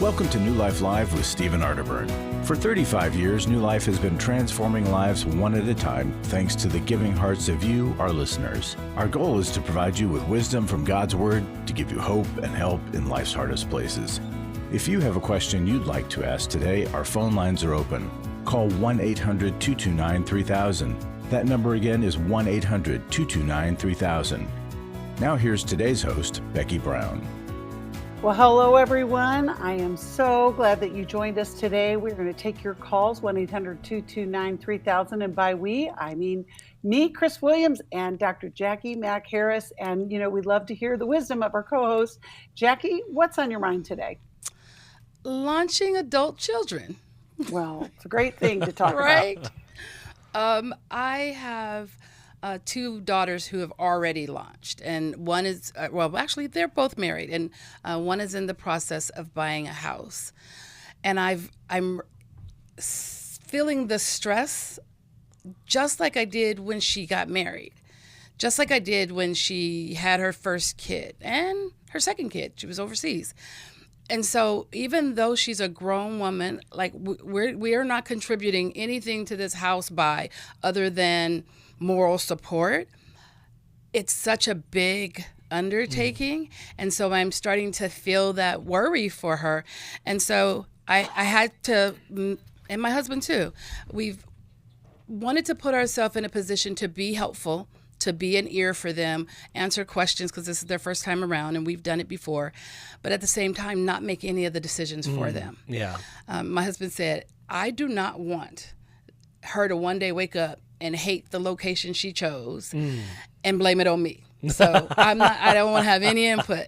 Welcome to New Life Live with Stephen Arterburn. For 35 years, New Life has been transforming lives one at a time thanks to the giving hearts of you, our listeners. Our goal is to provide you with wisdom from God's Word to give you hope and help in life's hardest places. If you have a question you'd like to ask today, our phone lines are open. Call 1-800-229-3000. That number again is 1-800-229-3000. Now here's today's host, Becky Brown. Well, hello, everyone. I am so glad that you joined us today. We're going to take your calls, 1-800-229-3000. And by we, I mean me, Chris Williams, and Dr. Jacqui Mack-Harris. And, we'd love to hear the wisdom of our co-host. Jacqui, what's on your mind today? Launching adult children. Well, it's a great thing to talk right? about. I have two daughters who have already launched, and one is, actually, they're both married, and one is in the process of buying a house. And I'm feeling the stress just like I did when she got married, just like I did when she had her first kid and her second kid. She was overseas. And so even though she's a grown woman, like we are not contributing anything to this house buy other than moral support. It's such a big undertaking. And so I'm starting to feel that worry for her. And so I had to, and my husband too, we've wanted to put ourselves in a position to be helpful, to be an ear for them, answer questions because this is their first time around and we've done it before, but at the same time, not make any of the decisions for them. Yeah. My husband said, I do not want her to one day wake up and hate the location she chose and blame it on me. So I don't want to have any input.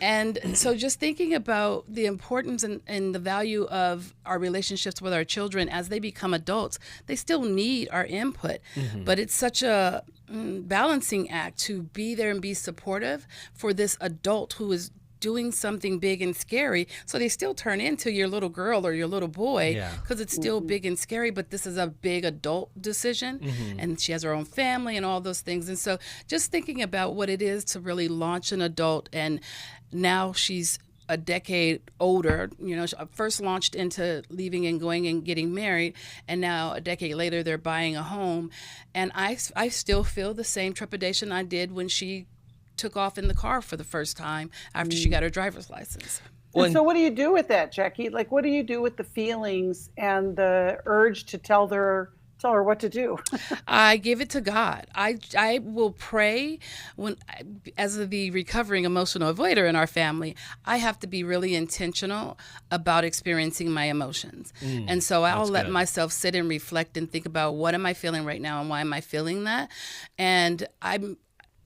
And so just thinking about the importance and the value of our relationships with our children as they become adults, they still need our input. Mm-hmm. But it's such a balancing act to be there and be supportive for this adult who is doing something big and scary. So they still turn into your little girl or your little boy because it's still big and scary, but this is a big adult decision. Mm-hmm. And she has her own family and all those things. And so just thinking about what it is to really launch an adult, and now she's a decade older, she first launched into leaving and going and getting married, and now a decade later they're buying a home. And I still feel the same trepidation I did when she took off in the car for the first time after she got her driver's license. And so what do you do with that, Jacqui? Like, what do you do with the feelings and the urge to tell her what to do? I give it to God. I will pray as the recovering emotional avoider in our family, I have to be really intentional about experiencing my emotions. And so I'll let myself sit and reflect and think about what am I feeling right now and why am I feeling that? And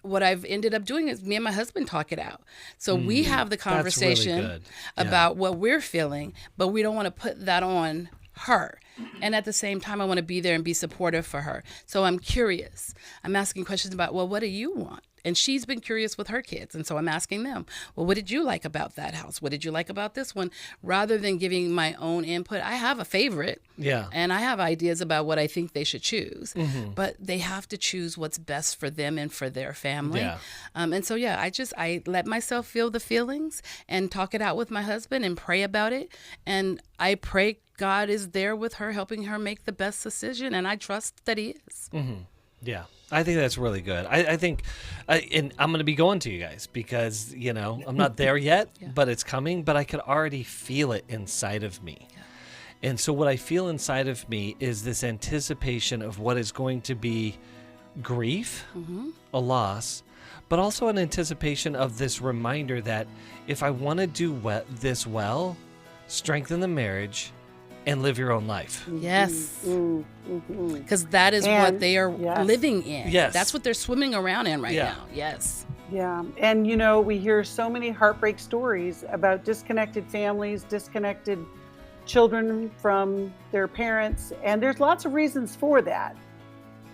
what I've ended up doing is me and my husband talk it out. So we have the conversation really about what we're feeling, but we don't want to put that on her. And at the same time, I want to be there and be supportive for her. So I'm curious. I'm asking questions about, well, what do you want? And she's been curious with her kids. And so I'm asking them, well, what did you like about that house? What did you like about this one? Rather than giving my own input, I have a favorite. Yeah. And I have ideas about what I think they should choose. Mm-hmm. But they have to choose what's best for them and for their family. Yeah. And so, I let myself feel the feelings and talk it out with my husband and pray about it. And I pray God is there with her, helping her make the best decision. And I trust that he is. Mm-hmm. Yeah. I think that's really good. I think, and I'm going to be going to you guys because, I'm not there yet, but it's coming, but I could already feel it inside of me. Yeah. And so what I feel inside of me is this anticipation of what is going to be grief, a loss, but also an anticipation of this reminder that if I want to do this well, strengthen the marriage, and live your own life. Yes. Because that is what they are living in. Yes. That's what they're swimming around in right now. Yes. Yeah. And, we hear so many heartbreak stories about disconnected families, disconnected children from their parents. And there's lots of reasons for that.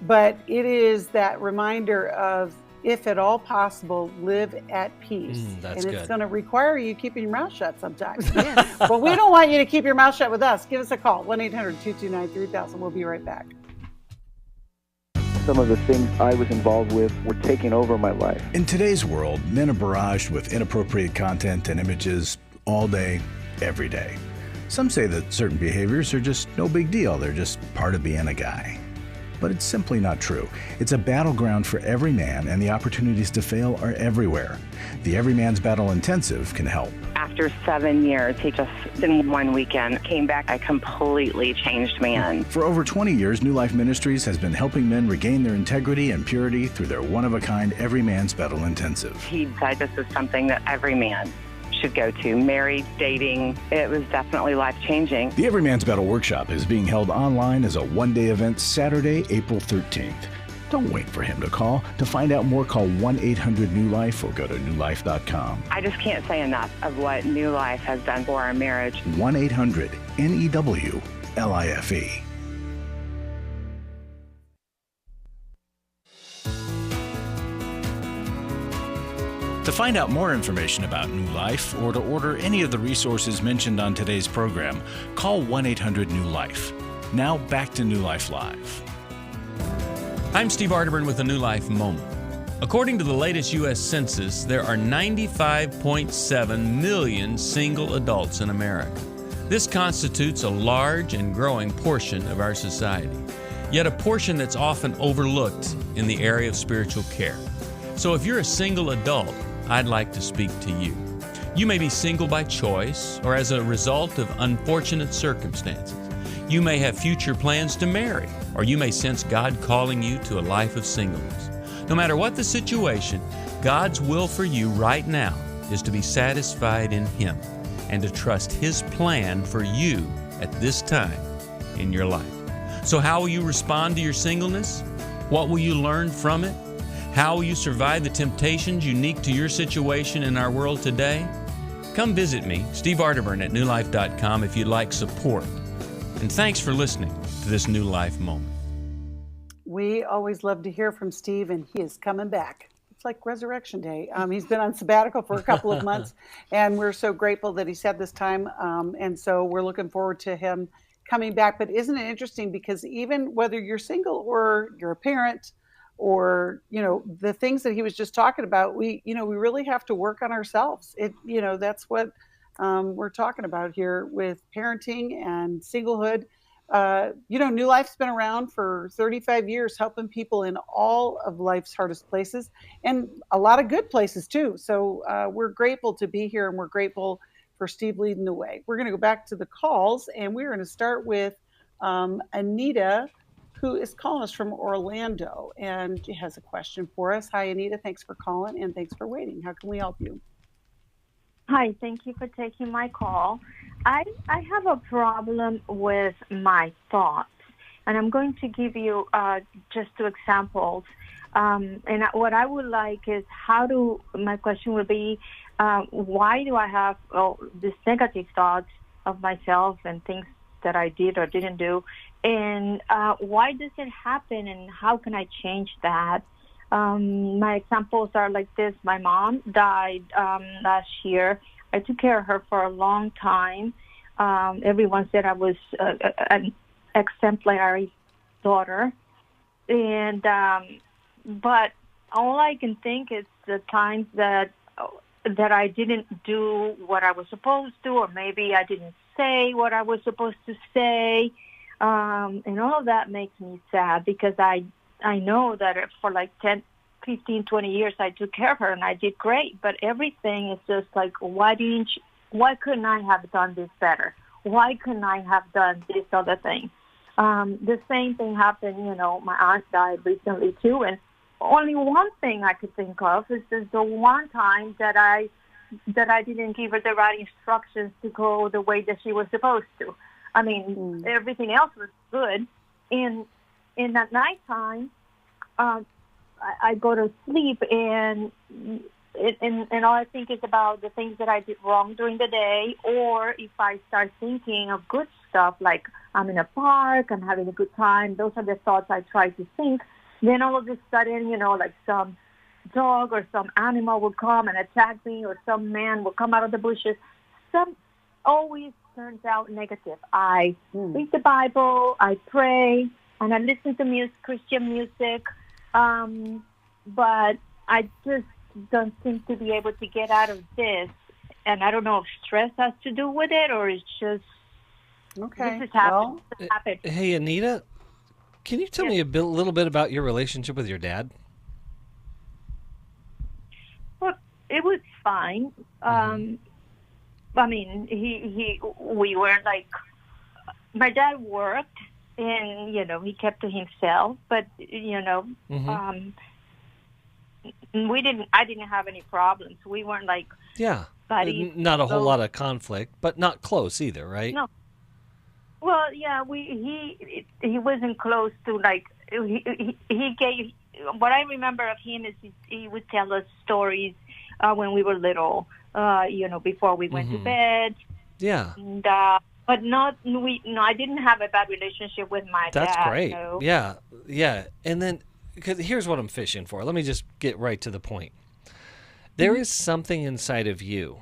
But it is that reminder of, if at all possible, live at peace. That's and it's good. going to require you keeping your mouth shut sometimes. But we don't want you to keep your mouth shut with us. Give us a call, 1-800-229-3000. We'll be right back. Some of the things I was involved with were taking over my life. In today's world, men are barraged with inappropriate content and images all day, every day. Some say that certain behaviors are just no big deal, they're just part of being a guy. But it's simply not true. It's a battleground for every man, and the opportunities to fail are everywhere. The Every Man's Battle Intensive can help. After 7 years, he just, in one weekend, came back a completely changed man. For over 20 years, New Life Ministries has been helping men regain their integrity and purity through their one-of-a-kind Every Man's Battle Intensive. He said this is something that every man should go to. Married, dating, it was definitely life-changing. The Every Man's Battle Workshop is being held online as a one-day event Saturday, April 13th. Don't wait for him to call. To find out more, call 1-800-NEW-LIFE or go to newlife.com. I just can't say enough of what New Life has done for our marriage. 1-800-NEW-LIFE. To find out more information about New Life or to order any of the resources mentioned on today's program, call 1-800-NEW-LIFE. Now back to New Life Live. I'm Steve Arterburn with a New Life Moment. According to the latest U.S. Census, there are 95.7 million single adults in America. This constitutes a large and growing portion of our society, yet a portion that's often overlooked in the area of spiritual care. So if you're a single adult, I'd like to speak to you. You may be single by choice or as a result of unfortunate circumstances. You may have future plans to marry, or you may sense God calling you to a life of singleness. No matter what the situation, God's will for you right now is to be satisfied in Him and to trust His plan for you at this time in your life. So how will you respond to your singleness? What will you learn from it? How will you survive the temptations unique to your situation in our world today? Come visit me, Steve Arterburn at newlife.com, if you'd like support. And thanks for listening to this New Life Moment. We always love to hear from Steve, and he is coming back. It's like Resurrection Day. He's been on sabbatical for a couple of months, and we're so grateful that he's had this time. And so we're looking forward to him coming back. But isn't it interesting? Because even whether you're single or you're a parent, or, the things that he was just talking about, we really have to work on ourselves. That's what we're talking about here with parenting and singlehood. New Life's been around for 35 years, helping people in all of life's hardest places and a lot of good places too. So we're grateful to be here, and we're grateful for Steve leading the way. We're going to go back to the calls, and we're going to start with Anita, who is calling us from Orlando, and she has a question for us. Hi, Anita. Thanks for calling, and thanks for waiting. How can we help you? Hi, thank you for taking my call. I have a problem with my thoughts, and I'm going to give you just 2 examples. And what I would like is my question would be, why do I have these negative thoughts of myself and things that I did or didn't do? And why does it happen, and how can I change that? My examples are like this. My mom died last year. I took care of her for a long time. Everyone said I was an exemplary daughter. And but all I can think is the times that I didn't do what I was supposed to, or maybe I didn't say what I was supposed to say. And all of that makes me sad, because I know that for like 10, 15, 20 years I took care of her and I did great, but everything is just like, why couldn't I have done this better? Why couldn't I have done this other thing? The same thing happened, my aunt died recently too, and only one thing I could think of is just the one time that I didn't give her the right instructions to go the way that she was supposed to. I mean, everything else was good. And at nighttime, I go to sleep, and all I think is about the things that I did wrong during the day, or if I start thinking of good stuff, like I'm in a park, I'm having a good time, those are the thoughts I try to think. Then all of a sudden, like some dog or some animal will come and attack me, or some man will come out of the bushes. Always turns out negative. I read the Bible, I pray, and I listen to Christian music, but I just don't seem to be able to get out of this. and I don't know if stress has to do with it or it's just Okay. this has happened. Well, This happened. Hey, Anita, can you tell me a little bit about your relationship with your dad? Well, it was fine. I mean, we were like, my dad worked, and he kept to himself. But I didn't have any problems. We weren't like buddies. Not a whole lot of conflict, but not close either, right? No. Well, yeah, he wasn't close to like he gave. What I remember of him is he would tell us stories when we were little. Before we went to bed. Yeah. And, but I didn't have a bad relationship with my dad. That's great. No. Yeah. Yeah. And then, because here's what I'm fishing for. Let me just get right to the point. There is something inside of you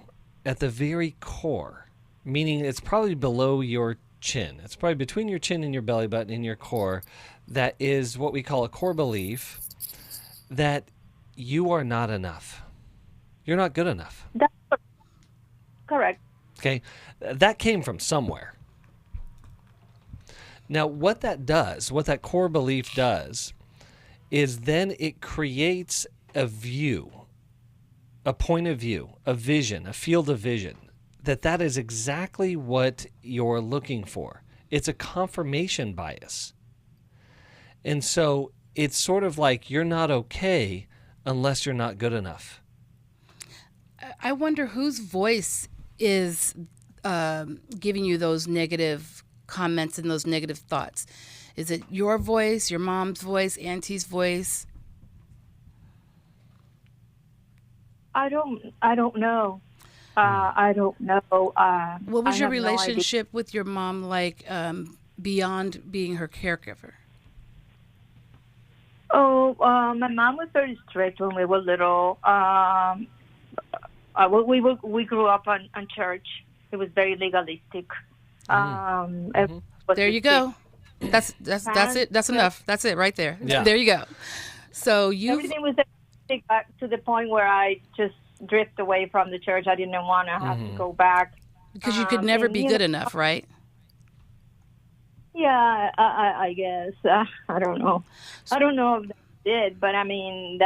at the very core, meaning it's probably below your chin. It's probably between your chin and your belly button in your core. That is what we call a core belief that you are not enough. You're not good enough. That's correct. Okay, that came from somewhere. Now, what that core belief does, is then it creates a view, a point of view, a vision, a field of vision, that is exactly what you're looking for. It's a confirmation bias. And so it's sort of like you're not okay unless you're not good enough. I wonder whose voice is giving you those negative comments and those negative thoughts. Is it your voice, your mom's voice, auntie's voice? I don't know. I don't know. What was your relationship with your mom like beyond being her caregiver? Oh, my mom was very strict when we were little. We grew up on church. It was very legalistic. There you go. That's it. That's enough. That's it right there. Yeah. There you go. So everything was to the point where I just drift away from the church. I didn't want to have to go back because you could never be good enough, right? Yeah, I guess. I don't know. I don't know if that did, but I mean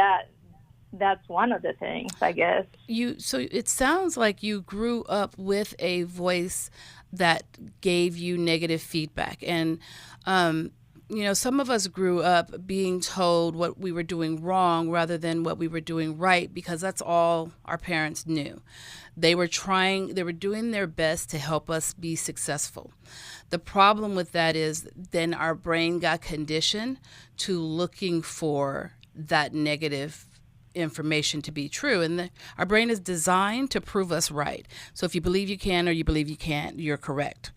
that's one of the things, I guess. So it sounds like you grew up with a voice that gave you negative feedback. And, some of us grew up being told what we were doing wrong rather than what we were doing right, because that's all our parents knew. They were doing their best to help us be successful. The problem with that is then our brain got conditioned to looking for that negative information to be true, and our brain is designed to prove us right. So if you believe you can or you believe you can't, you're correct.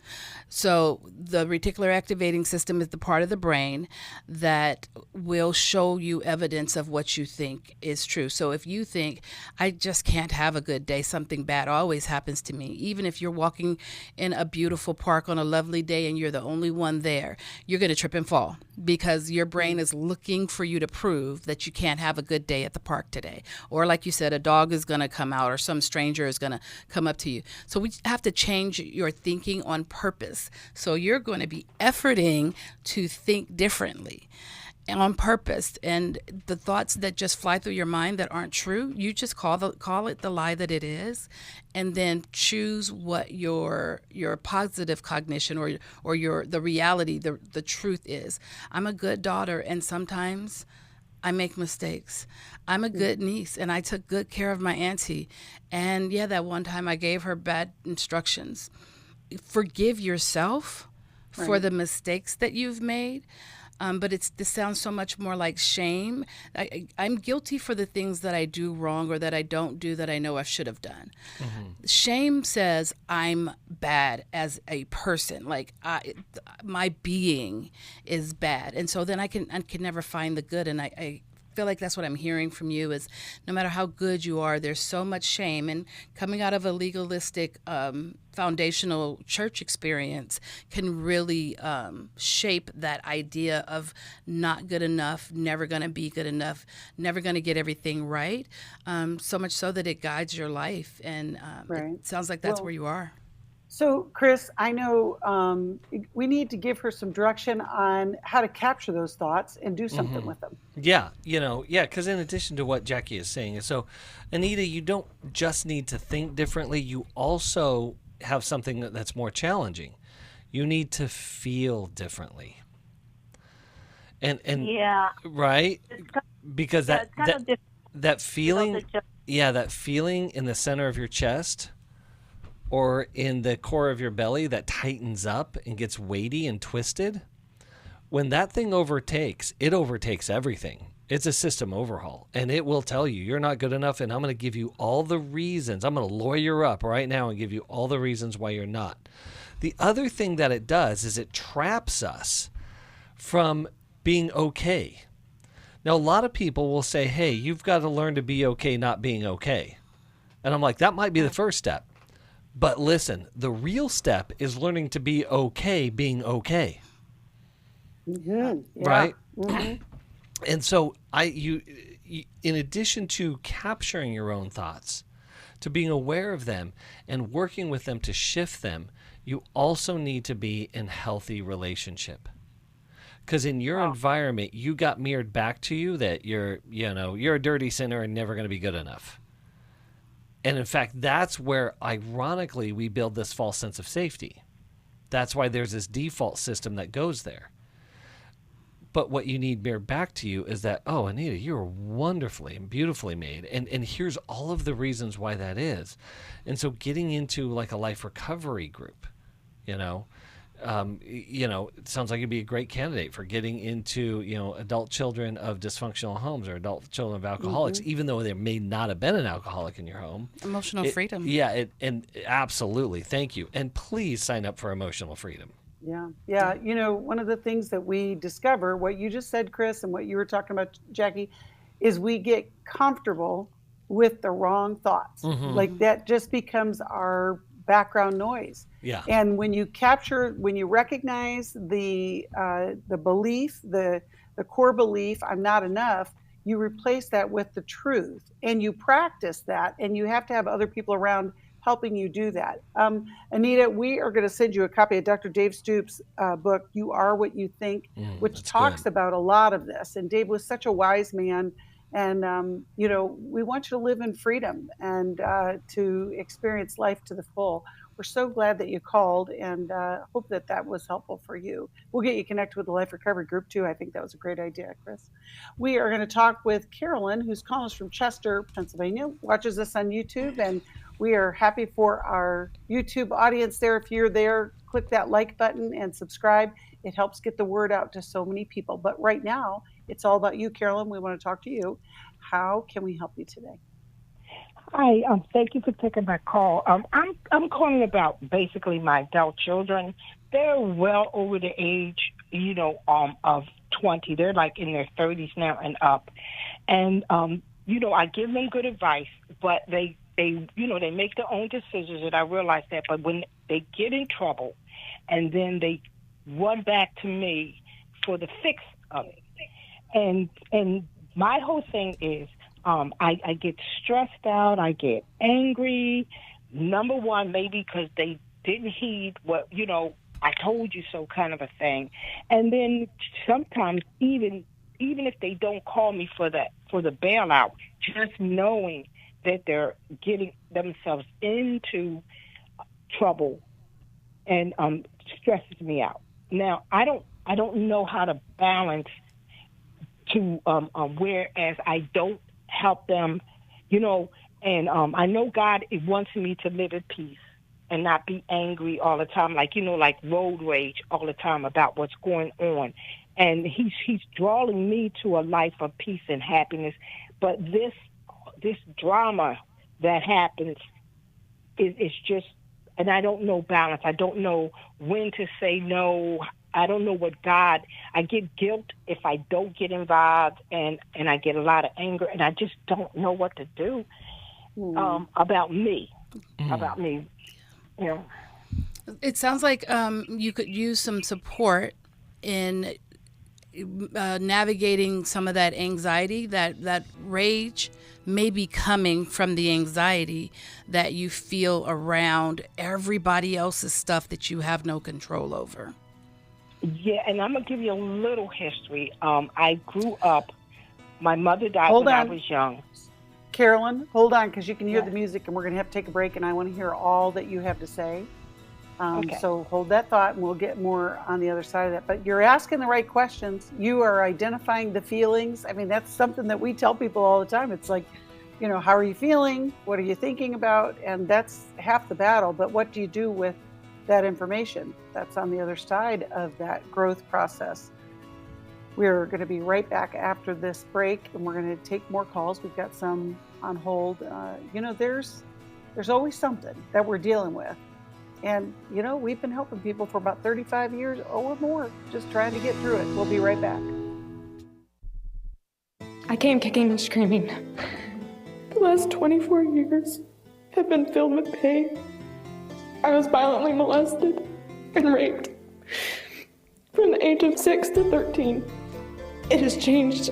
So the reticular activating system is the part of the brain that will show you evidence of what you think is true. So if you think, I just can't have a good day, something bad always happens to me, even if you're walking in a beautiful park on a lovely day and you're the only one there, you're going to trip and fall because your brain is looking for you to prove that you can't have a good day at the park today. Or like you said, a dog is going to come out or some stranger is going to come up to you. So we have to change your thinking on purpose. So you're going to be efforting to think differently on purpose. And the thoughts that just fly through your mind that aren't true, you just call it the lie that it is, and then choose what your positive cognition or the reality, the truth is. I'm a good daughter, and sometimes I make mistakes. I'm a good niece, and I took good care of my auntie. And yeah, that one time I gave her bad instructions. Forgive yourself for the mistakes that you've made. But this sounds so much more like shame. I'm guilty for the things that I do wrong or that I don't do that I know I should have done. Mm-hmm. Shame says I'm bad as a person, like my being is bad, and so then I can never find the good, and I feel like that's what I'm hearing from you is no matter how good you are, there's so much shame. And coming out of a legalistic foundational church experience can really shape that idea of not good enough, never going to be good enough, never going to get everything right, so much so that it guides your life. And it sounds like that's where you are. So, Chris, I know we need to give her some direction on how to capture those thoughts and do something with them. Yeah, because in addition to what Jacqui is saying, so Anita, you don't just need to think differently, you also have something that's more challenging. You need to feel differently. And right? Because that feeling, that feeling in the center of your chest or in the core of your belly that tightens up and gets weighty and twisted, when that thing overtakes, it overtakes everything. It's a system overhaul, and it will tell you you're not good enough, and I'm going to give you all the reasons. I'm going to lawyer up right now and give you all the reasons why you're not. The other thing that it does is it traps us from being okay. Now, a lot of people will say, hey, you've got to learn to be okay not being okay. And I'm like, that might be the first step. But listen, the real step is learning to be okay being okay. Right? And so you, in addition to capturing your own thoughts, to being aware of them and working with them to shift them, you also need to be in healthy relationship. Because in your environment, you got mirrored back to you that you're a dirty sinner and never going to be good enough. And in fact, that's where, ironically, we build this false sense of safety. That's why there's this default system that goes there. But what you need mirrored back to you is that, oh, Anita, you're wonderfully and beautifully made. And here's all of the reasons why that is. And so getting into like a life recovery group, it sounds like it'd be a great candidate for getting into, adult children of dysfunctional homes or adult children of alcoholics, even though there may not have been an alcoholic in your home. Emotional freedom. Yeah, and absolutely. Thank you. And please sign up for Emotional Freedom. Yeah. One of the things that we discover, what you just said, Chris, and what you were talking about, Jacqui, is we get comfortable with the wrong thoughts. Like that just becomes our background noise. Yeah. And when you recognize the belief, the core belief, I'm not enough, you replace that with the truth and you practice that, and you have to have other people around helping you do that. Anita, we are going to send you a copy of Dr. Dave Stoops' book, You Are What You Think, which talks about a lot of this. And Dave was such a wise man. And, we want you to live in freedom and to experience life to the full. We're so glad that you called, and hope that was helpful for you. We'll get you connected with the Life Recovery Group, too. I think that was a great idea, Chris. We are going to talk with Carolyn, who's calling us from Chester, Pennsylvania, watches us on YouTube, and we are happy for our YouTube audience there. If you're there, click that like button and subscribe. It helps get the word out to so many people. But right now, it's all about you, Carolyn. We want to talk to you. How can we help you today? Hi, thank you for taking my call. I'm calling about basically my adult children. They're well over the age, of 20. They're like in their 30s now and up. And, I give them good advice, but they make their own decisions, and I realize that. But when they get in trouble and then they run back to me for the fix of it. And my whole thing is, I get stressed out, I get angry. Number one, maybe because they didn't heed what, I told you so kind of a thing. And then sometimes even if they don't call me for the bailout, just knowing that they're getting themselves into trouble and stresses me out. Now, I don't know how to balance to whereas I don't help them, and I know God wants me to live at peace and not be angry all the time, like road rage all the time about what's going on. And he's drawing me to a life of peace and happiness. But this drama that happens is just, and I don't know balance. I don't know when to say no, I don't know what God. I get guilt if I don't get involved, and I get a lot of anger, and I just don't know what to do about me. About me, you know. It sounds like you could use some support in navigating some of that anxiety, that rage may be coming from the anxiety that you feel around everybody else's stuff that you have no control over. Yeah, and I'm going to give you a little history. I grew up, my mother died when I was young. Carolyn, hold on, because you can hear the music, and we're going to have to take a break, and I want to hear all that you have to say. Okay. So hold that thought, and we'll get more on the other side of that. But you're asking the right questions. You are identifying the feelings. I mean, that's something that we tell people all the time. It's like, you know, how are you feeling? What are you thinking about? And that's half the battle. But what do you do with that information? That's on the other side of that growth process. We're going to be right back after this break, and we're going to take more calls. We've got some on hold. You know, there's always something that we're dealing with. And, you know, we've been helping people for about 35 years or more, just trying to get through it. We'll be right back. I came kicking and screaming. The last 24 years have been filled with pain. I was violently molested and raped from the age of 6 to 13. It has changed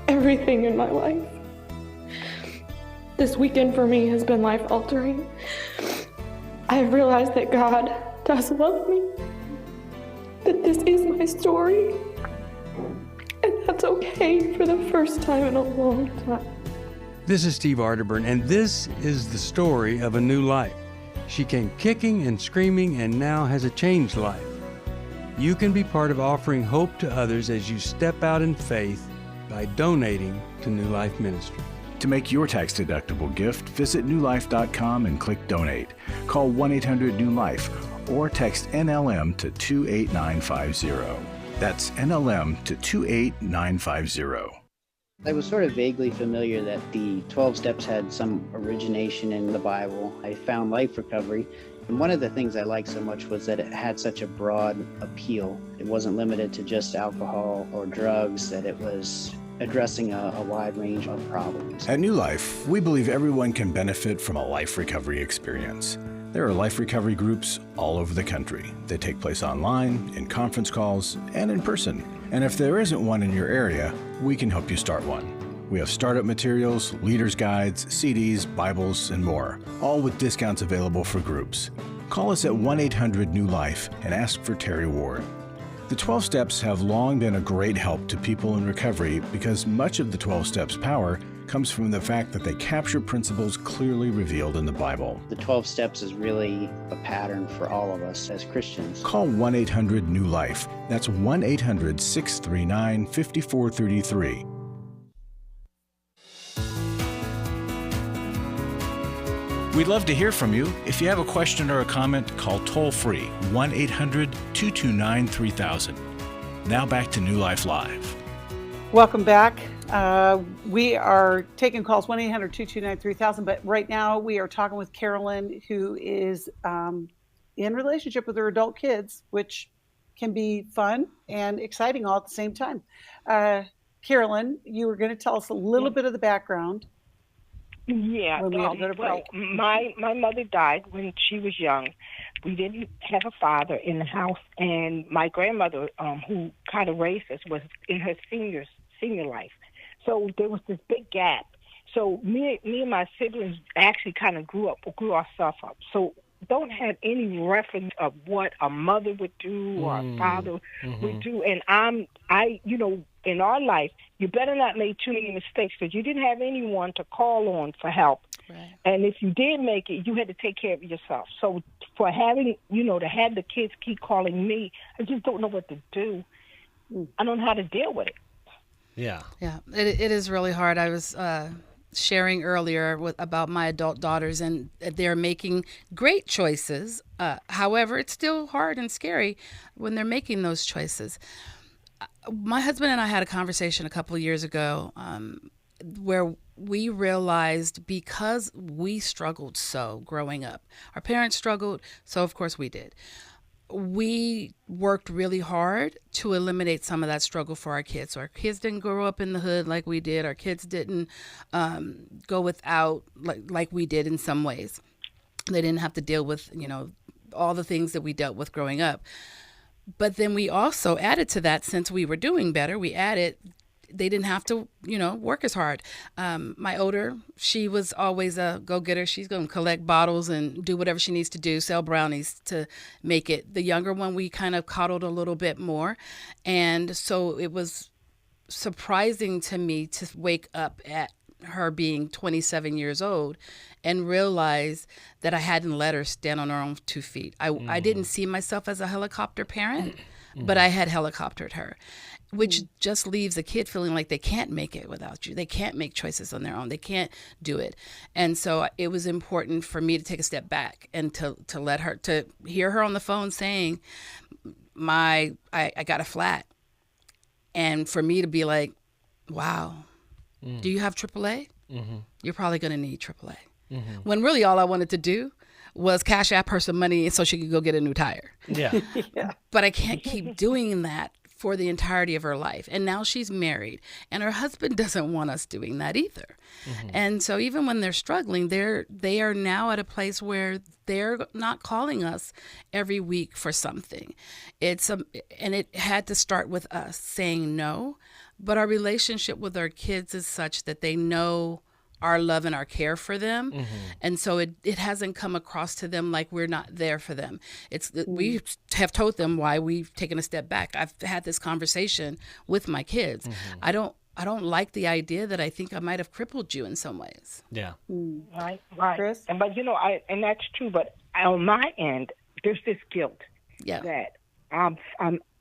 everything in my life. This weekend for me has been life-altering. I have realized that God does love me, that this is my story, and that's okay for the first time in a long time. This is Steve Arterburn, and this is the story of a new life. She came kicking and screaming and now has a changed life. You can be part of offering hope to others as you step out in faith by donating to New Life Ministry. To make your tax-deductible gift, visit newlife.com and click Donate. Call 1-800-NEW-LIFE or text NLM to 28950. That's NLM to 28950. I was sort of vaguely familiar that the 12 steps had some origination in the Bible. I found Life Recovery, and one of the things I liked so much was that it had such a broad appeal. It wasn't limited to just alcohol or drugs, that it was addressing a wide range of problems. At New Life, we believe everyone can benefit from a life recovery experience. There are life recovery groups all over the country. They take place online, in conference calls, and in person. And if there isn't one in your area, we can help you start one. We have startup materials, leaders' guides, CDs, Bibles, and more, all with discounts available for groups. Call us at 1-800-NEW-LIFE and ask for Terry Ward. The 12 Steps have long been a great help to people in recovery because much of the 12 Steps' power comes from the fact that they capture principles clearly revealed in the Bible. The 12 Steps is really a pattern for all of us as Christians. Call 1-800-NEW-LIFE. That's 1-800-639-5433. We'd love to hear from you. If you have a question or a comment, call toll-free 1-800-229-3000. Now back to New Life Live. Welcome back. We are taking calls 1-800-229-3000, but right now we are talking with Carolyn, who is in relationship with her adult kids, which can be fun and exciting all at the same time. Carolyn, you were going to tell us a little bit of the background. Yeah, well, my mother died when she was young. We didn't have a father in the house, and my grandmother, who kind of raised us, was in her senior life. So there was this big gap. So me and my siblings actually kind of grew ourselves up. So don't have any reference of what a mother would do or a father would do. And in our life, you better not make too many mistakes because you didn't have anyone to call on for help. Right. And if you did make it, you had to take care of yourself. So for having, to have the kids keep calling me, I just don't know what to do. I don't know how to deal with it. Yeah. Yeah, it is really hard. I was sharing earlier about my adult daughters, and they're making great choices. However, it's still hard and scary when they're making those choices. My husband and I had a conversation a couple of years ago where we realized because we struggled so growing up, our parents struggled, so of course we did. we worked really hard to eliminate some of that struggle for our kids. So our kids didn't grow up in the hood like we did. Our kids didn't go without like we did in some ways. They didn't have to deal with, all the things that we dealt with growing up. But then we also added to that, since we were doing better, they didn't have to, work as hard. My older, she was always a go-getter. She's going to collect bottles and do whatever she needs to do, sell brownies to make it. The younger one, we kind of coddled a little bit more. And so it was surprising to me to wake up at her being 27 years old and realize that I hadn't let her stand on her own 2 feet. I didn't see myself as a helicopter parent, but I had helicoptered her, which just leaves a kid feeling like they can't make it without you. They can't make choices on their own. They can't do it. And so it was important for me to take a step back and to let her, to hear her on the phone saying, I got a flat. And for me to be like, wow, do you have AAA? You're probably going to need AAA. When really all I wanted to do was cash app her some money so she could go get a new tire. Yeah. But I can't keep doing that for the entirety of her life. And now she's married, and her husband doesn't want us doing that either. And so even when they're struggling, they are now at a place where they're not calling us every week for something. And it had to start with us saying no, but our relationship with our kids is such that they know our love and our care for them. And so it hasn't come across to them like we're not there for them. We have told them why we've taken a step back. I've had this conversation with my kids. I don't like the idea that I think I might have crippled you in some ways. Yeah. Right. Chris? And and that's true. But on my end, there's this guilt that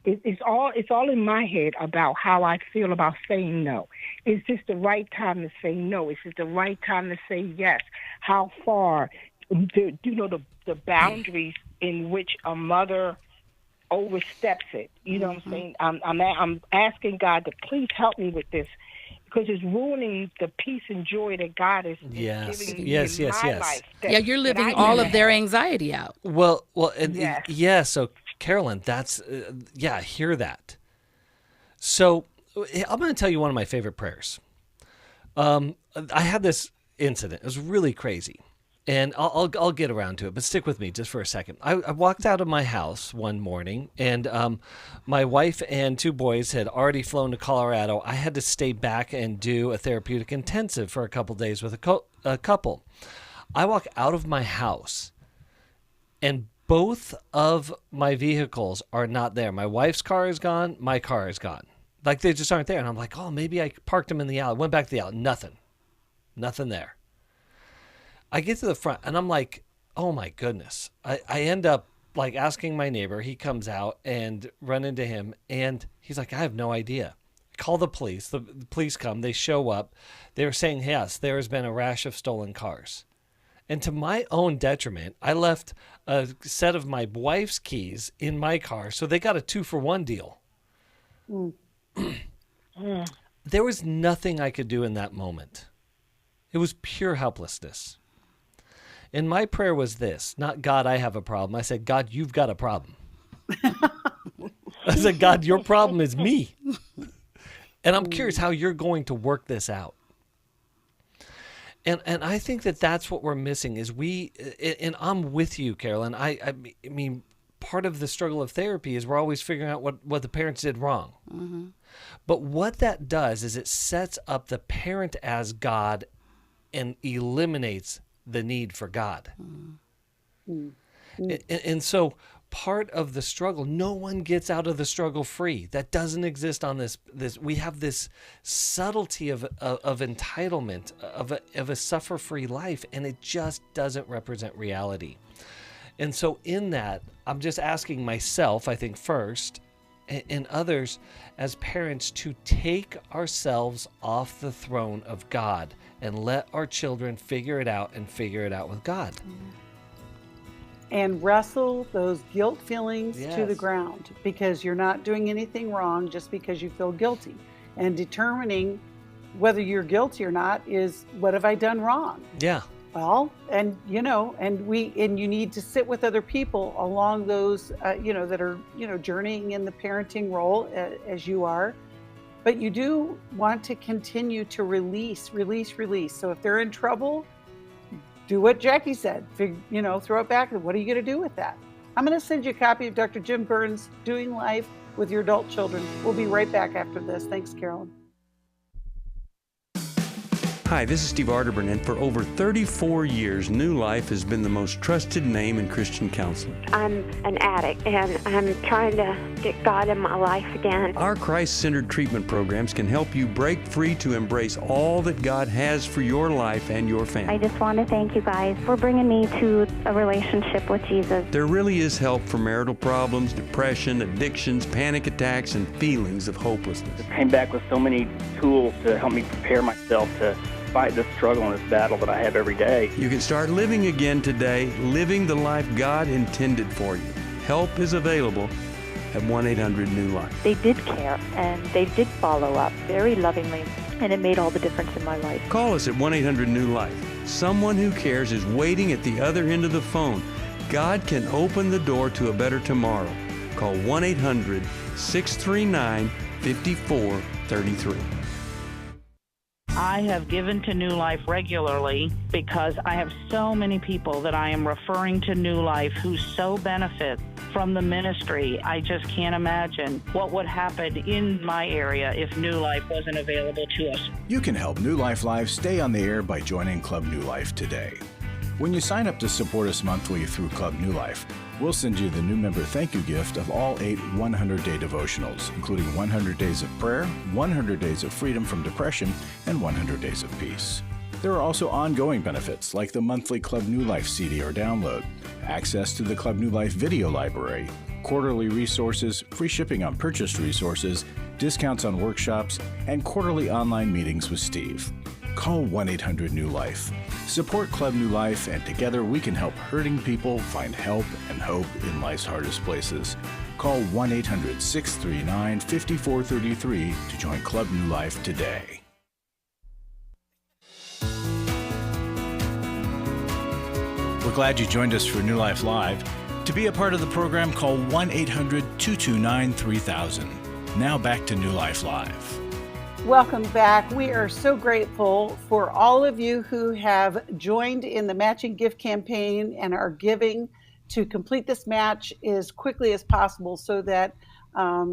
it's all in my head about how I feel about saying no. Is this the right time to say no? Is it the right time to say yes? How far? The boundaries in which a mother oversteps it. You know what I'm saying? I'm asking God to please help me with this, because it's ruining the peace and joy that God is giving me in my life. You're living all of their anxiety out. Well, so Carolyn, that's, I hear that. So I'm going to tell you one of my favorite prayers. I had this incident. It was really crazy. And I'll get around to it, but stick with me just for a second. I walked out of my house one morning, and my wife and 2 boys had already flown to Colorado. I had to stay back and do a therapeutic intensive for a couple days with a couple. I walk out of my house, and both of my vehicles are not there. My wife's car is gone. My car is gone. Like, they just aren't there. And I'm like, oh, maybe I parked them in the alley. Went back to the alley. Nothing there. I get to the front, and I'm like, oh, my goodness. I end up, like, asking my neighbor. He comes out and run into him, and he's like, I have no idea. Call the police. The police come. They show up. They were saying, yes, there has been a rash of stolen cars. And to my own detriment, I left a set of my wife's keys in my car, so they got a 2-for-1 deal. There was nothing I could do in that moment. It was pure helplessness. And my prayer was this, not God, I have a problem. I said, God, you've got a problem. I said, God, your problem is me. And I'm curious how you're going to work this out. And I think that's what we're missing is and I'm with you, Carolyn. I mean, part of the struggle of therapy is we're always figuring out what the parents did wrong. But what that does is it sets up the parent as God and eliminates the need for God. And so part of the struggle, no one gets out of the struggle free. That doesn't exist on this. We have this subtlety of entitlement, of a suffer-free life, and it just doesn't represent reality. And so in that, I'm just asking myself, I think first, and others as parents, to take ourselves off the throne of God and let our children figure it out and figure it out with God. And wrestle those guilt feelings to the ground, because you're not doing anything wrong just because you feel guilty. And determining whether you're guilty or not is, what have I done wrong? Yeah. Well, and you need to sit with other people along those, that are, journeying in the parenting role as you are. But you do want to continue to release. So if they're in trouble, do what Jacqui said. Throw it back. What are you going to do with that? I'm going to send you a copy of Dr. Jim Burns' Doing Life with Your Adult Children. We'll be right back after this. Thanks, Carolyn. Hi, this is Steve Arterburn, and for over 34 years, New Life has been the most trusted name in Christian counseling. I'm an addict, and I'm trying to get God in my life again. Our Christ-centered treatment programs can help you break free to embrace all that God has for your life and your family. I just want to thank you guys for bringing me to a relationship with Jesus. There really is help for marital problems, depression, addictions, panic attacks, and feelings of hopelessness. I came back with so many tools to help me prepare myself to fight this struggle and this battle that I have every day. You can start living again today, living the life God intended for you. Help is available at 1-800-NEW-LIFE. They did care, and they did follow up very lovingly, and it made all the difference in my life. Call us at 1-800-NEW-LIFE. Someone who cares is waiting at the other end of the phone. God can open the door to a better tomorrow. Call 1-800-639-5433. I have given to New Life regularly because I have so many people that I am referring to New Life who so benefit from the ministry. I just can't imagine what would happen in my area if New Life wasn't available to us. You can help New Life Live stay on the air by joining Club New Life today. When you sign up to support us monthly through Club New Life, we'll send you the new member thank you gift of all 8 100-day devotionals, including 100 Days of Prayer, 100 Days of Freedom from Depression, and 100 Days of Peace. There are also ongoing benefits like the monthly Club New Life CD or download, access to the Club New Life video library, quarterly resources, free shipping on purchased resources, discounts on workshops, and quarterly online meetings with Steve. Call 1-800-NEW-LIFE. Support Club New Life, and together we can help hurting people find help and hope in life's hardest places. Call 1-800-639-5433 to join Club New Life today. We're glad you joined us for New Life Live. To be a part of the program, call 1-800-229-3000. Now back to New Life Live. Welcome back. We are so grateful for all of you who have joined in the matching gift campaign and are giving to complete this match as quickly as possible so that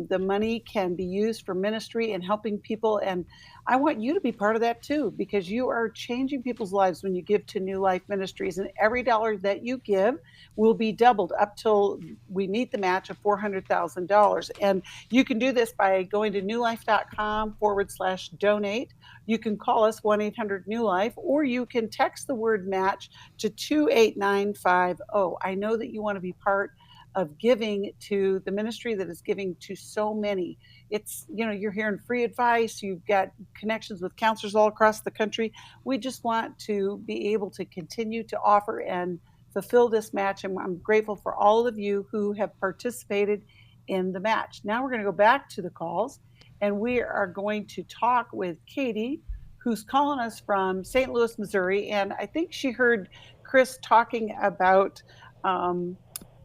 the money can be used for ministry and helping people. And I want you to be part of that too, because you are changing people's lives when you give to New Life Ministries. And every dollar that you give will be doubled up till we meet the match of $400,000. And you can do this by going to newlife.com/donate. You can call us 1-800-NEW-LIFE, or you can text the word match to 28950. I know that you want to be part of giving to the ministry that is giving to so many. It's, you're hearing free advice. You've got connections with counselors all across the country. We just want to be able to continue to offer and fulfill this match. And I'm grateful for all of you who have participated in the match. Now we're going to go back to the calls, and we are going to talk with Katie, who's calling us from St. Louis, Missouri. And I think she heard Chris talking about,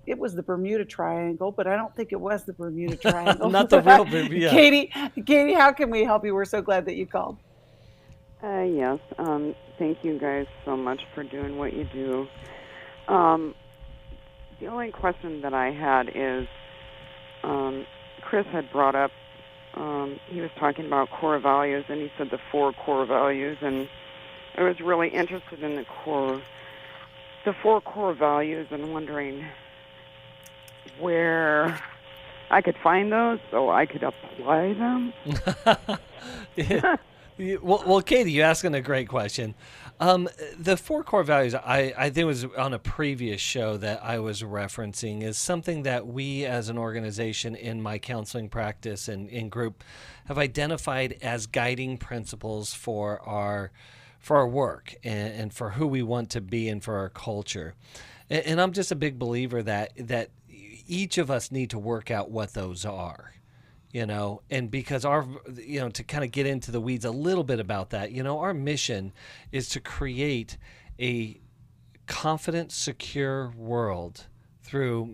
it was the Bermuda Triangle, but I don't think it was the Bermuda Triangle. Not the real Bermuda. Katie, how can we help you? We're so glad that you called. Yes. Thank you guys so much for doing what you do. The only question that I had is, Chris had brought up, he was talking about core values, and he said the 4 core values, and I was really interested in the 4 core values and wondering where I could find those so I could apply them. Well, Katie, you're asking a great question. The 4 core values, I think it was on a previous show that I was referencing, is something that we as an organization in my counseling practice and in group have identified as guiding principles for our work and for who we want to be and for our culture. And I'm just a big believer that each of us need to work out what those are, and because to kind of get into the weeds a little bit about that, our mission is to create a confident, secure world through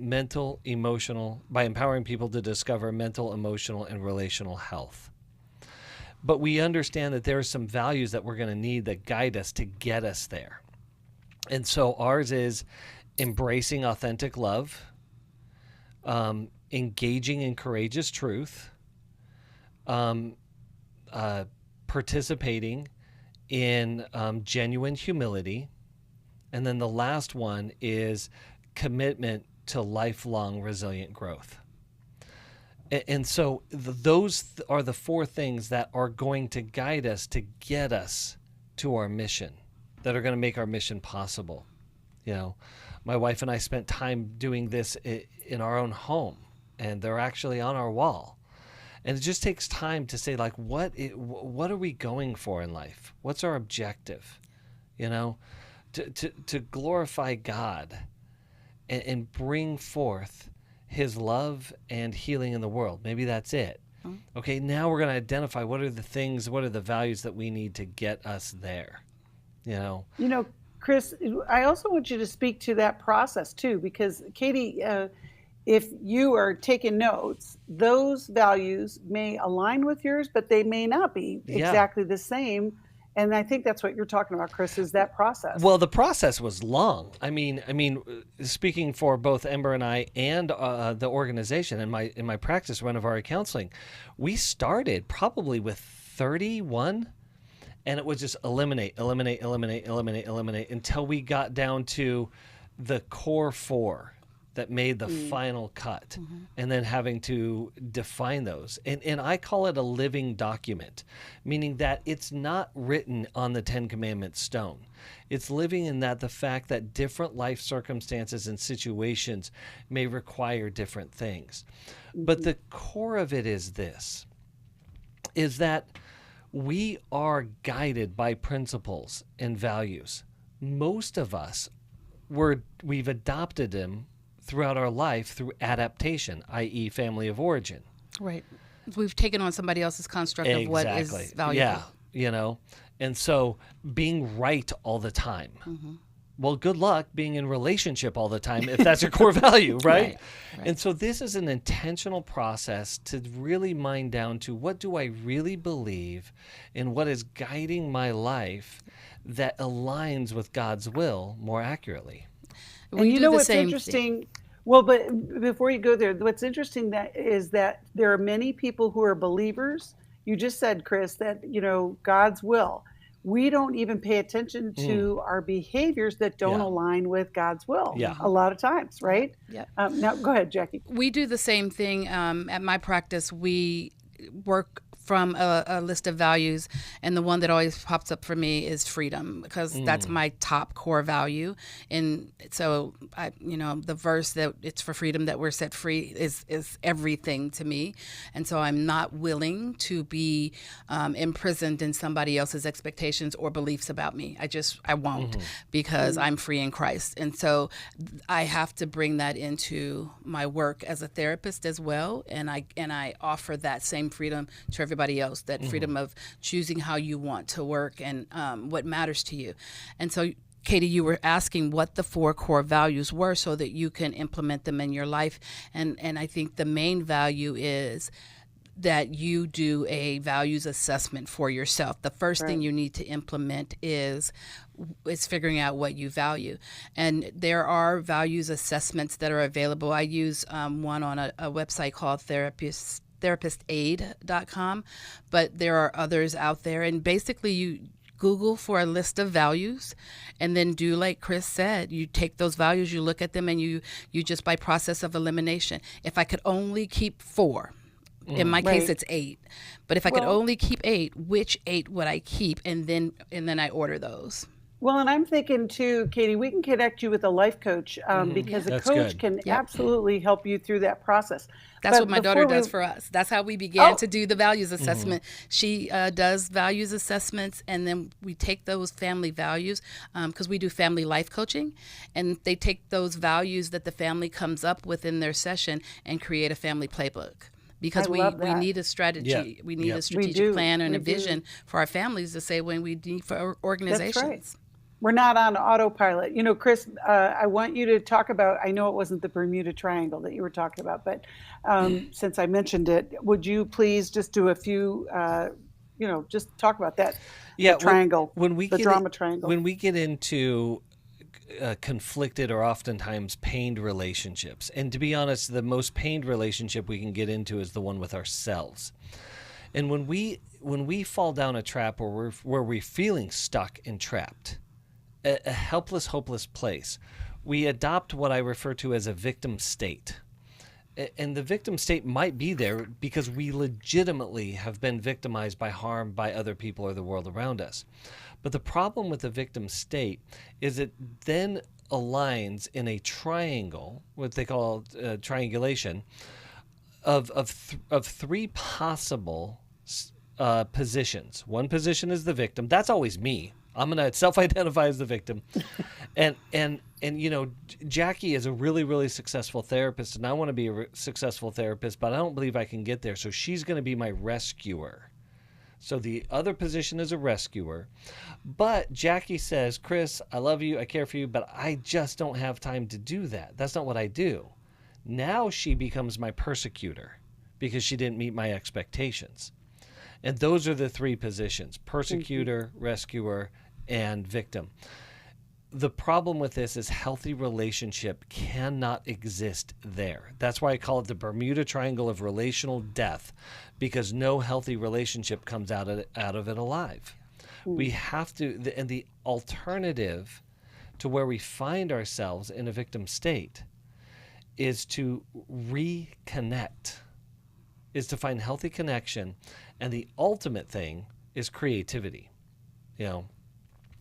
by empowering people to discover mental, emotional, and relational health. But we understand that there are some values that we're going to need that guide us to get us there. And so ours is embracing authentic love, engaging in courageous truth, participating in genuine humility, and then the last one is commitment to lifelong resilient growth. And so those are the four things that are going to guide us to get us to our mission, that are going to make our mission possible. You know, my wife and I spent time doing this in our own home, and they're actually on our wall. And it just takes time to say, like, what are we going for in life? What's our objective? You know, to glorify God and bring forth his love and healing in the world. Maybe that's it. Okay, now we're going to identify what are the values that we need to get us there. You know, Chris, I also want you to speak to that process too, because Katie, if you are taking notes, those values may align with yours, but they may not be exactly the same. And I think that's what you're talking about, Chris, is that process. Well, the process was long. I mean, speaking for both Ember and I and the organization in my practice, Renovari Counseling, we started probably with 31, and it was just eliminate until we got down to the core 4 that made the final cut, and then having to define those. And I call it a living document, meaning that it's not written on the 10 Commandments stone. It's living in that the fact that different life circumstances and situations may require different things. But the core of it is this, is that we are guided by principles and values. Most of us, we've adopted them throughout our life through adaptation, i.e. family of origin. Right. We've taken on somebody else's construct of what is valuable. Yeah, you know. And so being right all the time. Well, good luck being in relationship all the time if that's your core value, right? And so this is an intentional process to really mine down to what do I really believe and what is guiding my life that aligns with God's will more accurately. And you know what's interesting? Well, but before you go there, what's interesting is that there are many people who are believers. You just said, Chris, that, God's will. We don't even pay attention to our behaviors that don't align with God's will a lot of times, right? Yeah. Now, go ahead, Jacqui. We do the same thing at my practice. We work from a list of values, and the one that always pops up for me is freedom, because that's my top core value. And so the verse that it's for freedom that we're set free is everything to me. And so I'm not willing to be imprisoned in somebody else's expectations or beliefs about me. I won't, because I'm free in Christ. And so I have to bring that into my work as a therapist as well, and I offer that same freedom to everybody else, that freedom of choosing how you want to work and what matters to you. And so, Katie, you were asking what the 4 core values were so that you can implement them in your life. And I think the main value is that you do a values assessment for yourself. The first thing you need to implement is figuring out what you value. And there are values assessments that are available. I use one on a website called therapistaid.com, but there are others out there. And basically you Google for a list of values and then do like Chris said. You take those values, you look at them, and you just by process of elimination. If I could only keep 4, in my case it's 8, but if I could only keep 8, which 8 would I keep? And then I order those. Well, and I'm thinking too, Katie, we can connect you with a life coach because a coach can absolutely help you through that process. That's what my daughter does for us. That's how we began to do the values assessment. She does values assessments, and then we take those family values because we do family life coaching, and they take those values that the family comes up with in their session and create a family playbook. Because we need a strategy. We need a strategic plan and a vision for our families to say when we need for organizations. That's right. we're not on autopilot. You know, Chris, I want you to talk about, I know it wasn't the Bermuda Triangle that you were talking about, but since I mentioned it, would you please just do a few, just talk about that triangle, the drama triangle. When we get into conflicted or oftentimes pained relationships, and to be honest, the most pained relationship we can get into is the one with ourselves. And when we fall down a trap where we're feeling stuck and trapped, a helpless, hopeless place, we adopt what I refer to as a victim state. And the victim state might be there because we legitimately have been victimized by harm by other people or the world around us. But the problem with the victim state is it then aligns in a triangle, what they call triangulation, of three possible positions. One position is the victim. That's always me. I'm going to self-identify as the victim. And you know, Jacqui is a really, really successful therapist, and I want to be a successful therapist, but I don't believe I can get there. So she's going to be my rescuer. So the other position is a rescuer. But Jacqui says, Chris, I love you, I care for you, but I just don't have time to do that. That's not what I do. Now she becomes my persecutor because she didn't meet my expectations. And those are the three positions: persecutor, rescuer, and victim. The problem with this is healthy relationship cannot exist there. That's why I call it the Bermuda Triangle of relational death, because no healthy relationship comes out of it alive. We have to, and the alternative to where we find ourselves in a victim state is to reconnect, is to find healthy connection. And the ultimate thing is creativity, you know.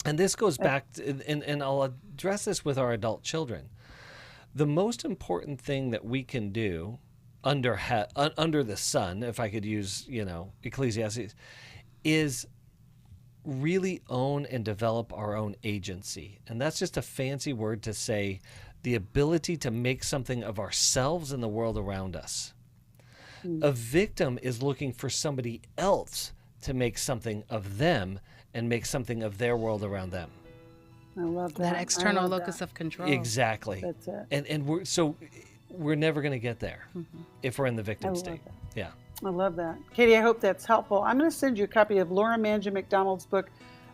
And this goes back to, and I'll address this with our adult children. The most important thing that we can do under the sun, if I could use, you know, Ecclesiastes, is really own and develop our own agency. And that's just a fancy word to say the ability to make something of ourselves and the world around us. A victim is looking for somebody else to make something of them and make something of their world around them. I love that. That external locus of control. Exactly. That's it. And we're never going to get there if we're in the victim state. Yeah. I love that. Katie, I hope that's helpful. I'm going to send you a copy of Laura Mangia McDonald's book,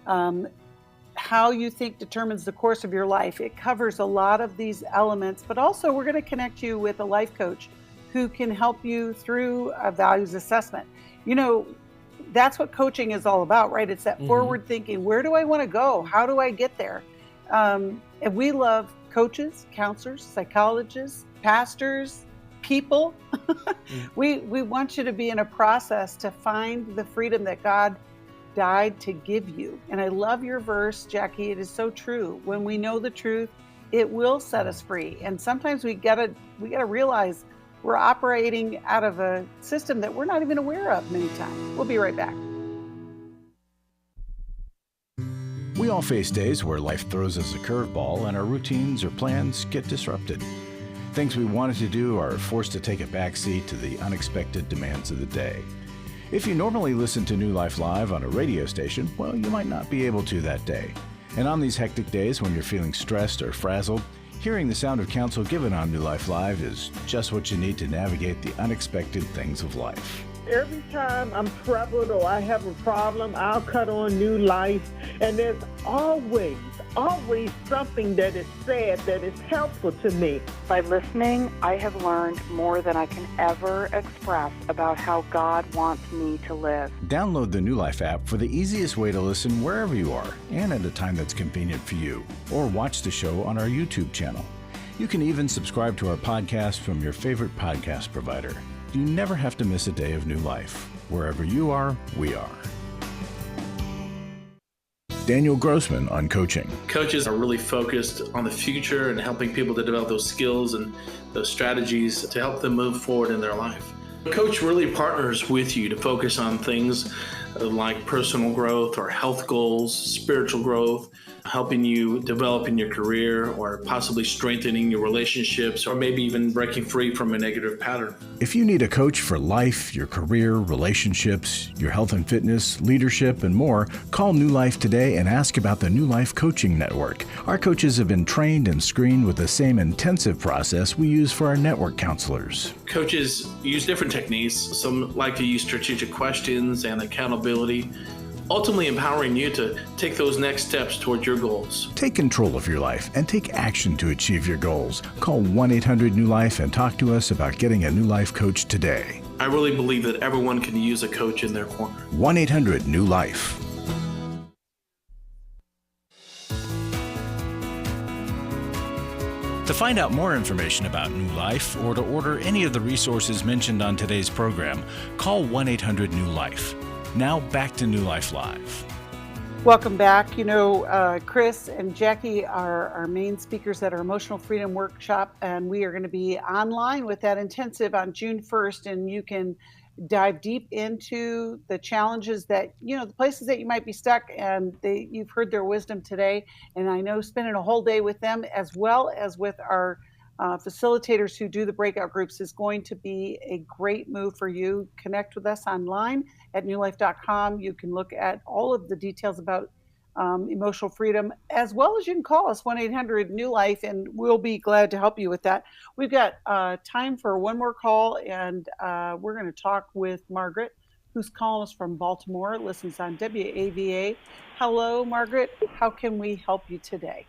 How You Think Determines the Course of Your Life. It covers a lot of these elements, but also we're going to connect you with a life coach who can help you through a values assessment. You know, that's what coaching is all about, right? It's that forward thinking. Where do I want to go? How do I get there? And we love coaches, counselors, psychologists, pastors, people. We want you to be in a process to find the freedom that God died to give you. And I love your verse, Jacqui. It is so true. When we know the truth, it will set us free. And sometimes we gotta realize we're operating out of a system that we're not even aware of many times. We'll be right back. We all face days where life throws us a curveball and our routines or plans get disrupted. Things we wanted to do are forced to take a backseat to the unexpected demands of the day. If you normally listen to New Life Live on a radio station, well, you might not be able to that day. And on these hectic days when you're feeling stressed or frazzled, hearing the sound of counsel given on New Life Live is just what you need to navigate the unexpected things of life. Every time I'm troubled or I have a problem, I'll cut on New Life, and there's always something that is said that is helpful to me. By listening, I have learned more than I can ever express about how God wants me to live. Download the New Life app for the easiest way to listen wherever you are and at a time that's convenient for you, or watch the show on our YouTube channel. You can even subscribe to our podcast from your favorite podcast provider. You never have to miss a day of New Life. Wherever you are, we are. Daniel Grossman on coaching. Coaches are really focused on the future and helping people to develop those skills and those strategies to help them move forward in their life. A coach really partners with you to focus on things like personal growth or health goals, spiritual growth, helping you develop in your career, or possibly strengthening your relationships, or maybe even breaking free from a negative pattern. If you need a coach for life, your career, relationships, your health and fitness, leadership, and more, call New Life today and ask about the New Life Coaching Network. Our coaches have been trained and screened with the same intensive process we use for our network counselors. Coaches use different techniques. Some like to use strategic questions and accountability, ultimately empowering you to take those next steps toward your goals. Take control of your life and take action to achieve your goals. Call 1-800-NEW-LIFE and talk to us about getting a New Life coach today. I really believe that everyone can use a coach in their corner. 1-800-NEW-LIFE. To find out more information about New Life or to order any of the resources mentioned on today's program, call 1-800-NEW-LIFE. Now back to New Life Live. Welcome back. Chris and Jacqui are our main speakers at our Emotional Freedom Workshop, and we are going to be online with that intensive on June 1st, and you can dive deep into the challenges that, the places that you might be stuck, and you've heard their wisdom today. And I know spending a whole day with them, as well as with our facilitators who do the breakout groups, is going to be a great move for you. Connect with us online at newlife.com. You can look at all of the details about emotional freedom, as well as you can call us 1-800-NEW-LIFE, and we'll be glad to help you with that. We've got time for one more call, and we're going to talk with Margaret, who's calling us from Baltimore, listens on WAVA. Hello, Margaret. How can we help you today?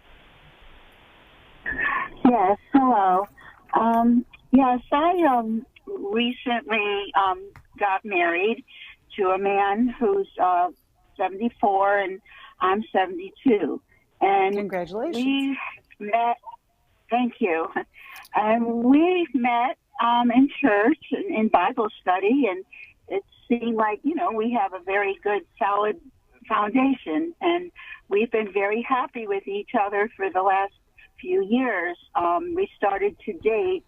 Yes, hello. Yes, I recently got married to a man who's 74 and I'm 72. And congratulations. We met, thank you. And we met in church, in Bible study, and it seemed like, we have a very good, solid foundation. And we've been very happy with each other for the last few years. We started to date,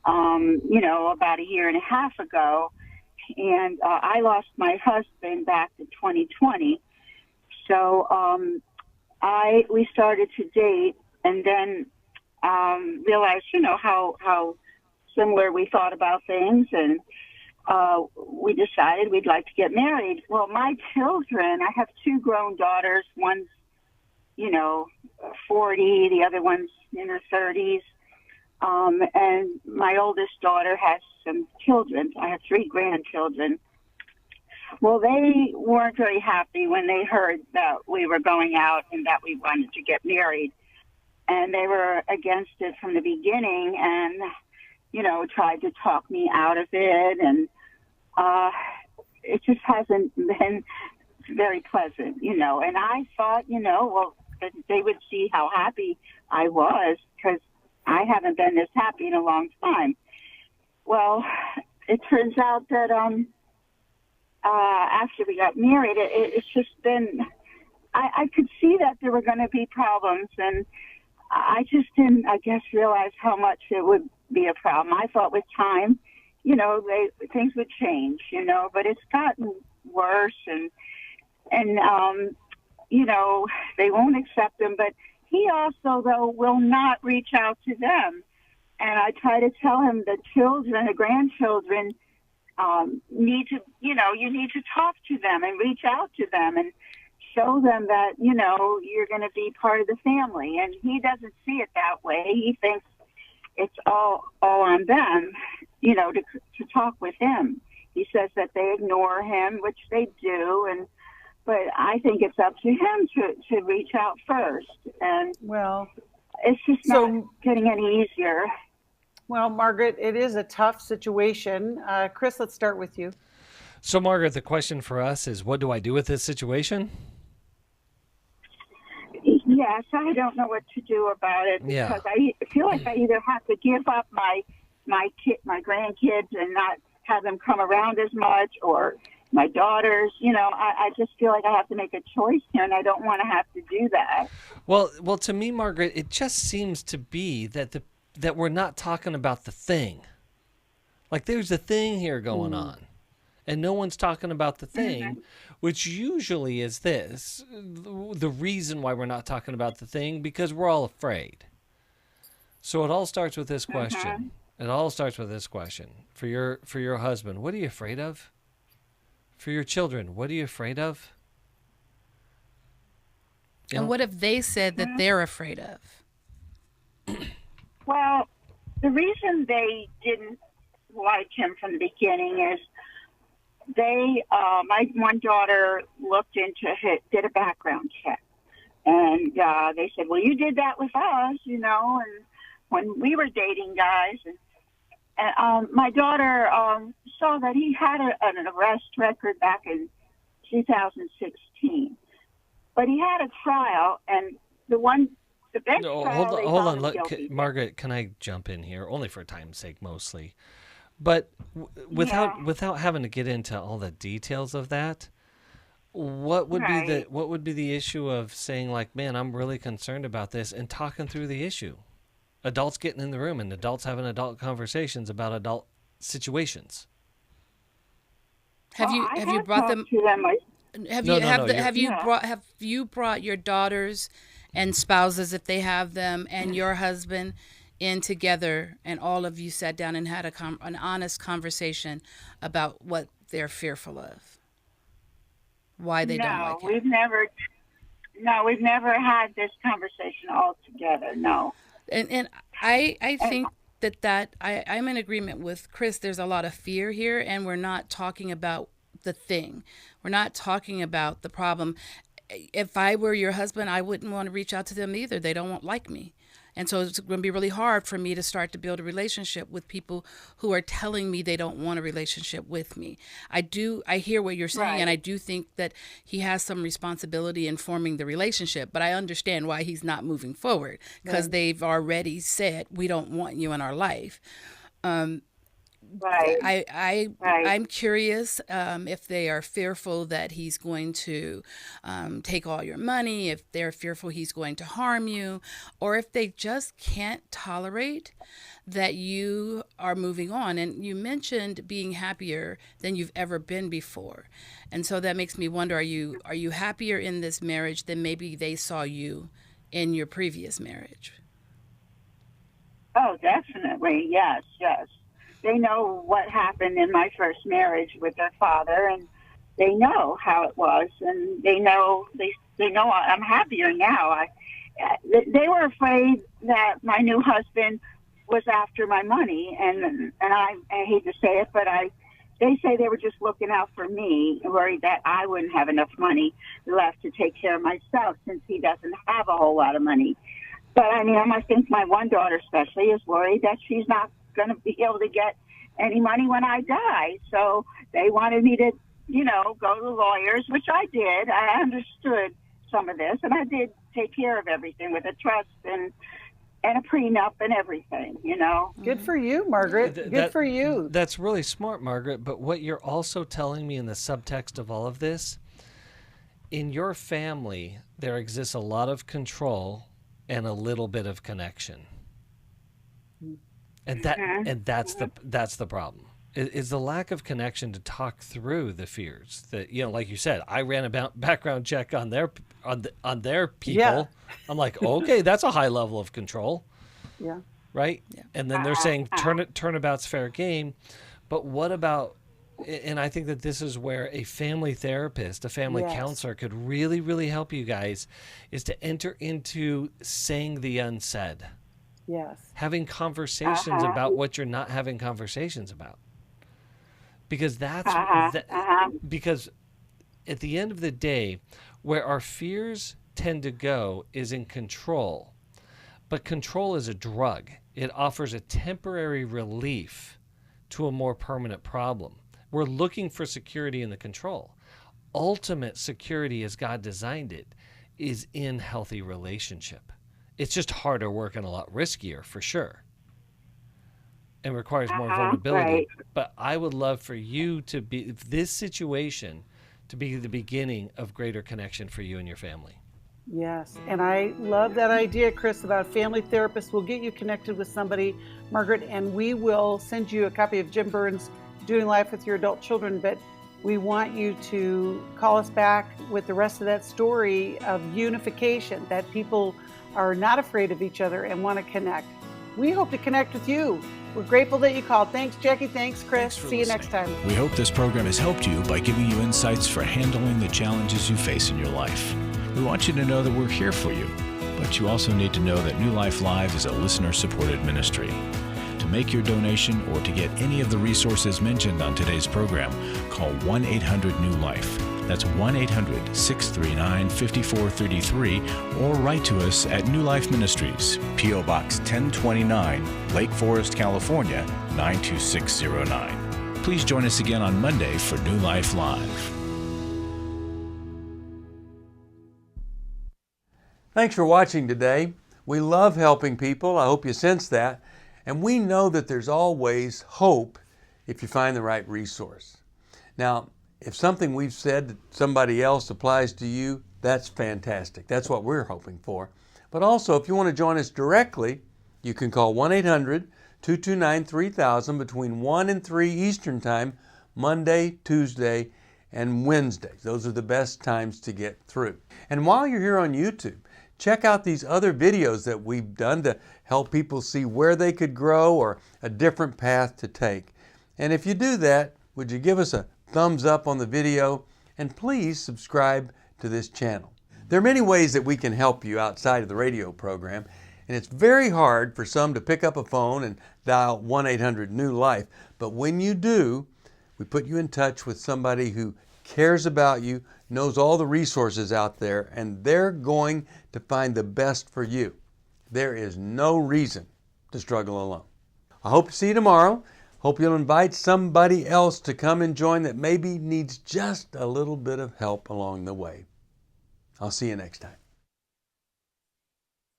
about a year and a half ago, and I lost my husband back in 2020. So we started to date, and then realized, how similar we thought about things, and we decided we'd like to get married. Well, my children, I have two grown daughters. One's 40, the other one's in her 30s. And my oldest daughter has some children. I have 3 grandchildren. Well, they weren't very happy when they heard that we were going out and that we wanted to get married. And they were against it from the beginning and, tried to talk me out of it. And it just hasn't been very pleasant, And I thought, they would see how happy I was, because I haven't been this happy in a long time. Well, it turns out that after we got married, it's just been, I could see that there were going to be problems, and I just didn't, realize how much it would be a problem. I thought with time, things would change, but it's gotten worse, and they won't accept him, but he also, though, will not reach out to them. And I try to tell him the children, the grandchildren, need to, you need to talk to them and reach out to them and show them that, you're going to be part of the family. And he doesn't see it that way. He thinks it's all on them, to talk with him. He says that they ignore him, which they do, but I think it's up to him to reach out first. And it's just not getting any easier. Well, Margaret, it is a tough situation. Chris, let's start with you. So, Margaret, the question for us is, what do I do with this situation? Yes, I don't know what to do about it, because I feel like I either have to give up my grandkids and not have them come around as much, or my daughters. I just feel like I have to make a choice here, and I don't want to have to do that. Well, to me, Margaret, it just seems to be that we're not talking about the thing. Like, there's a thing here going on. and no one's talking about the thing, which usually is this. The reason why we're not talking about the thing, because we're all afraid. So it all starts with this question. It all starts with this question. For your husband, what are you afraid of? For your children, what are you afraid of? And what if they said that they're afraid of? Well, the reason they didn't like him from the beginning is my one daughter looked into it, did a background check. And they said, well, you did that with us, and when we were dating guys. And my daughter saw that he had an arrest record back in 2016. But he had a trial, and the bench trial. Hold on. Margaret, can I jump in here? Only for time's sake, mostly. But without having to get into all the details of that, what would be the issue of saying, like, man, I'm really concerned about this, and talking through the issue? Adults getting in the room and adults having adult conversations about adult situations. Have you brought them to them? Have you brought your daughters and spouses, if they have them, and your husband in together, and all of you sat down and had an honest conversation about what they're fearful of? Why they don't like it? We've never had this conversation all together. No. And I think that I'm in agreement with Chris. There's a lot of fear here, and we're not talking about the thing. We're not talking about the problem. If I were your husband, I wouldn't want to reach out to them either. They don't like me. And so it's going to be really hard for me to start to build a relationship with people who are telling me they don't want a relationship with me. I hear what you're saying, and I do think that he has some responsibility in forming the relationship, but I understand why he's not moving forward, because they've already said, we don't want you in our life. I'm curious if they are fearful that he's going to take all your money, if they're fearful he's going to harm you, or if they just can't tolerate that you are moving on. And you mentioned being happier than you've ever been before. And so that makes me wonder, are you happier in this marriage than maybe they saw you in your previous marriage? Oh, definitely. Yes. They know what happened in my first marriage with their father, and they know how it was, and they know I'm happier now. They were afraid that my new husband was after my money, and I hate to say it, but they say they were just looking out for me, worried that I wouldn't have enough money left to take care of myself, since he doesn't have a whole lot of money. But I think my one daughter especially is worried that she's not going to be able to get any money when I die. So they wanted me to, go to the lawyers, which I did. I understood some of this, and I did take care of everything with a trust and a prenup and everything, Good for you, Margaret. Good for you. That's really smart, Margaret. But what you're also telling me in the subtext of all of this, in your family, there exists a lot of control and a little bit of connection. And that's the problem. Is the lack of connection to talk through the fears that, like you said, I ran a background check on their people. Yeah. I'm like, okay, that's a high level of control. Yeah. Right. Yeah. And then they're saying turnabout's fair game. But what about, and I think that this is where a family therapist, a family counselor could really, really help you guys, is to enter into saying the unsaid. Yes. Having conversations about what you're not having conversations about. Because because at the end of the day, where our fears tend to go is in control. But control is a drug. It offers a temporary relief to a more permanent problem. We're looking for security in the control. Ultimate security, as God designed it, is in healthy relationship. It's just harder work and a lot riskier, for sure, and requires more vulnerability. Right. But I would love for you to be this situation to be the beginning of greater connection for you and your family. Yes, and I love that idea, Chris, about family therapists. We'll get you connected with somebody, Margaret, and we will send you a copy of Jim Burns' Doing Life with Your Adult Children. But We want you to call us back with the rest of that story of unification, that people are not afraid of each other and want to connect. We hope to connect with you. We're grateful that you called. Thanks, Jacqui. Thanks, Chris. See you next time. We hope this program has helped you by giving you insights for handling the challenges you face in your life. We want you to know that we're here for you, but you also need to know that New Life Live is a listener-supported ministry. To make your donation or to get any of the resources mentioned on today's program, call 1-800-NEW-LIFE. That's 1-800-639-5433, or write to us at New Life Ministries, P.O. Box 1029, Lake Forest, California, 92609. Please join us again on Monday for New Life Live. Thanks for watching today. We love helping people. I hope you sense that. And we know that there's always hope if you find the right resource. Now, if something we've said to somebody else applies to you, that's fantastic. That's what we're hoping for. But also, if you want to join us directly, you can call 1-800-229-3000 between 1 and 3 Eastern Time, Monday, Tuesday, and Wednesdays. Those are the best times to get through. And while you're here on YouTube, check out these other videos that we've done to help people see where they could grow or a different path to take. And if you do that, would you give us a thumbs up on the video, and please subscribe to this channel. There are many ways that we can help you outside of the radio program, and it's very hard for some to pick up a phone and dial 1-800-NEW-LIFE, but when you do, we put you in touch with somebody who cares about you, knows all the resources out there, and they're going to find the best for you. There is no reason to struggle alone. I hope to see you tomorrow. Hope you'll invite somebody else to come and join that maybe needs just a little bit of help along the way. I'll see you next time.